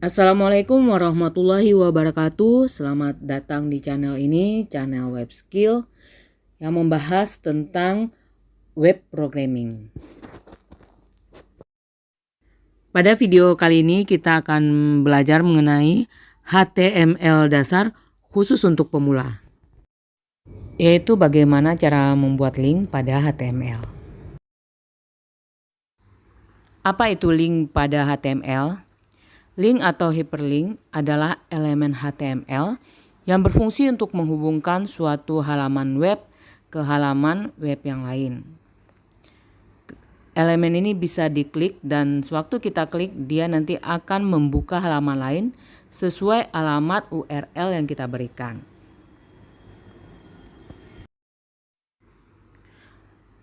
Assalamualaikum warahmatullahi wabarakatuh. Selamat datang di channel ini, channel Web Skill yang membahas tentang web programming. Pada video kali ini kita akan belajar mengenai HTML dasar khusus untuk pemula, yaitu bagaimana cara membuat link pada HTML. Apa itu link pada HTML? Link atau hyperlink adalah elemen HTML yang berfungsi untuk menghubungkan suatu halaman web ke halaman web yang lain. Elemen ini bisa diklik dan sewaktu kita klik dia nanti akan membuka halaman lain sesuai alamat URL yang kita berikan.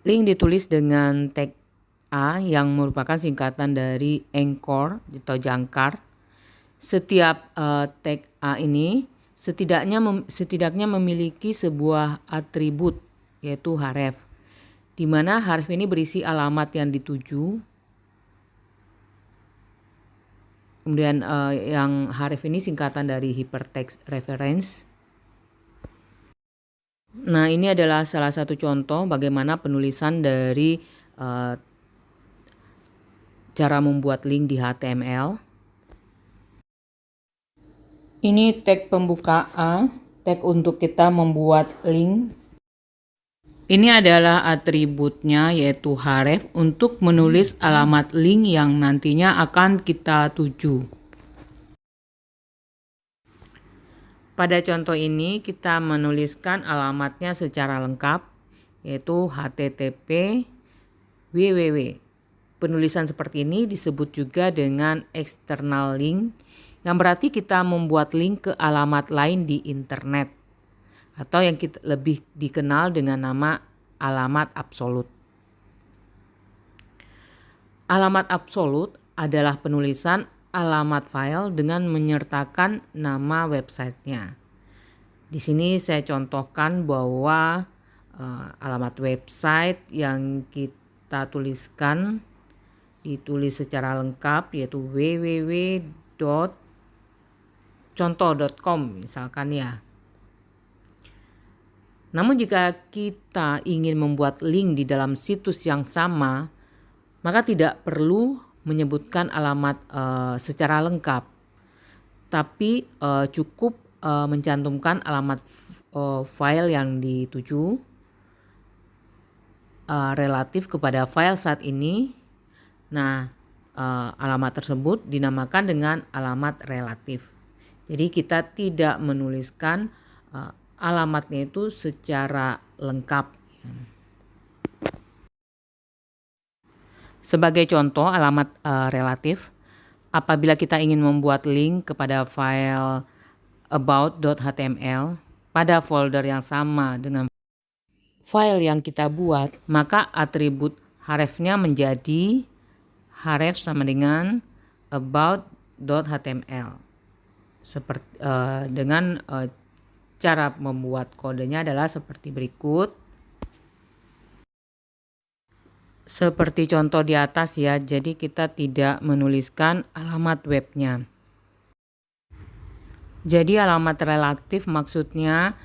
Link ditulis dengan tag A yang merupakan singkatan dari anchor atau jangkar. Setiap tag A ini setidaknya memiliki sebuah atribut yaitu href, di mana href ini berisi alamat yang dituju. Kemudian yang href ini singkatan dari hypertext reference. Nah, ini adalah salah satu contoh bagaimana penulisan dari cara membuat link di HTML. Ini tag pembuka A, tag untuk kita membuat link. Ini adalah atributnya yaitu href untuk menulis alamat link yang nantinya akan kita tuju. Pada contoh ini kita menuliskan alamatnya secara lengkap yaitu http www. Penulisan seperti ini disebut juga dengan external link, yang berarti kita membuat link ke alamat lain di internet atau yang kita lebih dikenal dengan nama alamat absolut. Alamat absolut adalah penulisan alamat file dengan menyertakan nama websitenya. Di sini saya contohkan bahwa alamat website yang kita tuliskan ditulis secara lengkap yaitu www.contoh.com misalkan ya. Namun jika kita ingin membuat link di dalam situs yang sama, maka tidak perlu menyebutkan alamat secara lengkap, tapi cukup mencantumkan alamat file yang dituju relatif kepada file saat ini. Nah, alamat tersebut dinamakan dengan alamat relatif. Jadi kita tidak menuliskan alamatnya itu secara lengkap. Sebagai contoh alamat relatif, apabila kita ingin membuat link kepada file about.html pada folder yang sama dengan file yang kita buat, maka atribut hrefnya menjadi href sama dengan about.html. Seperti dengan cara membuat kodenya adalah seperti berikut. Seperti contoh di atas ya, jadi kita tidak menuliskan alamat webnya. Jadi alamat relatif maksudnya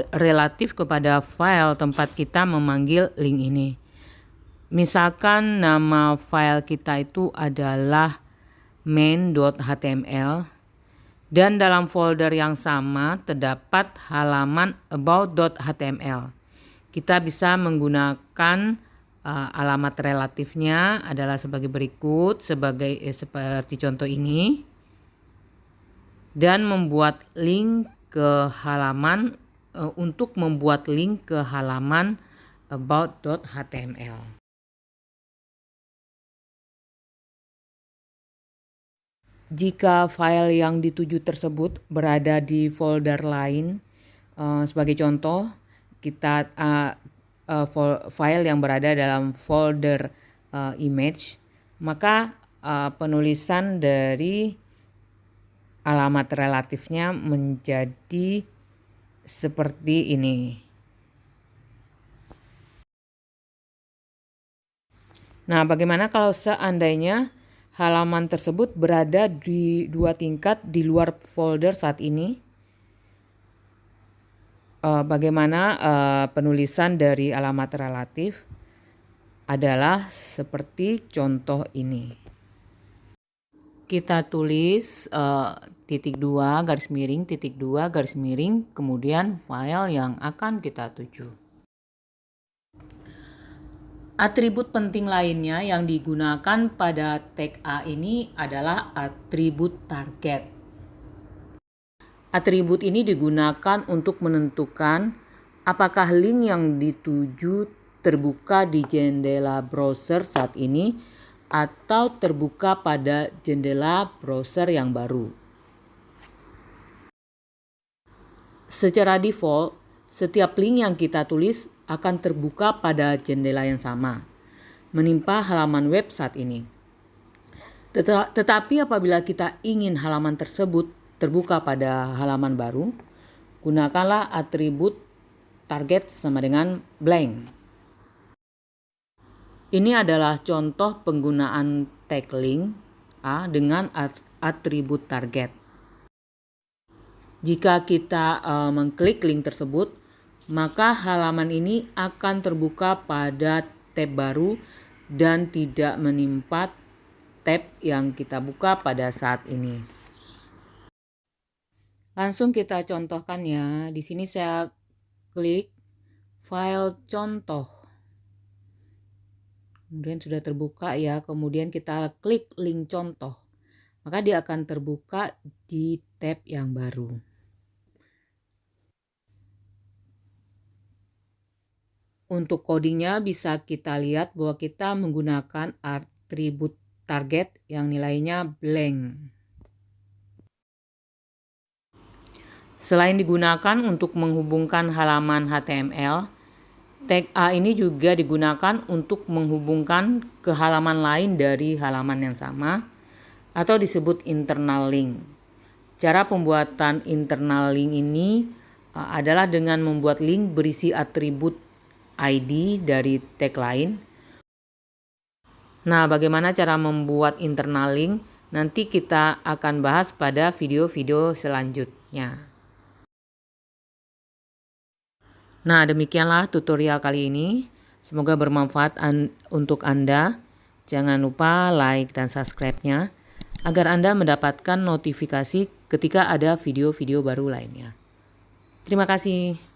relatif kepada file tempat kita memanggil link ini. Misalkan nama file kita itu adalah main.html dan dalam folder yang sama terdapat halaman about.html. Kita bisa menggunakan alamat relatifnya adalah sebagai berikut, seperti contoh ini, dan membuat link ke halaman untuk membuat link ke halaman about.html. Jika file yang dituju tersebut berada di folder lain, sebagai contoh kita file yang berada dalam folder image, maka penulisan dari alamat relatifnya menjadi seperti ini. Nah, bagaimana kalau seandainya halaman tersebut berada di 2 tingkat di luar folder saat ini. Bagaimana penulisan dari alamat relatif adalah seperti contoh ini. Kita tulis titik 2 garis miring titik 2 garis miring kemudian file yang akan kita tuju. Atribut penting lainnya yang digunakan pada tag A ini adalah atribut target. Atribut ini digunakan untuk menentukan apakah link yang dituju terbuka di jendela browser saat ini atau terbuka pada jendela browser yang baru. Secara default, setiap link yang kita tulis akan terbuka pada jendela yang sama, menimpa halaman web saat ini. Tetapi apabila kita ingin halaman tersebut terbuka pada halaman baru, gunakanlah atribut target sama dengan blank. Ini adalah contoh penggunaan tag link A dengan atribut target. Jika kita mengklik link tersebut, maka halaman ini akan terbuka pada tab baru dan tidak menimpa tab yang kita buka pada saat ini. Langsung kita contohkan ya. Di sini saya klik file contoh. Kemudian sudah terbuka ya. Kemudian kita klik link contoh. Maka dia akan terbuka di tab yang baru. Untuk codingnya bisa kita lihat bahwa kita menggunakan atribut target yang nilainya blank. Selain digunakan untuk menghubungkan halaman HTML, tag A ini juga digunakan untuk menghubungkan ke halaman lain dari halaman yang sama atau disebut internal link. Cara pembuatan internal link ini adalah dengan membuat link berisi atribut ID dari tag lain. Nah, bagaimana cara membuat internal link? Nanti kita akan bahas pada video-video selanjutnya. Nah, demikianlah tutorial kali ini. Semoga bermanfaat untuk Anda. Jangan lupa like dan subscribe-nya agar Anda mendapatkan notifikasi ketika ada video-video baru lainnya. Terima kasih.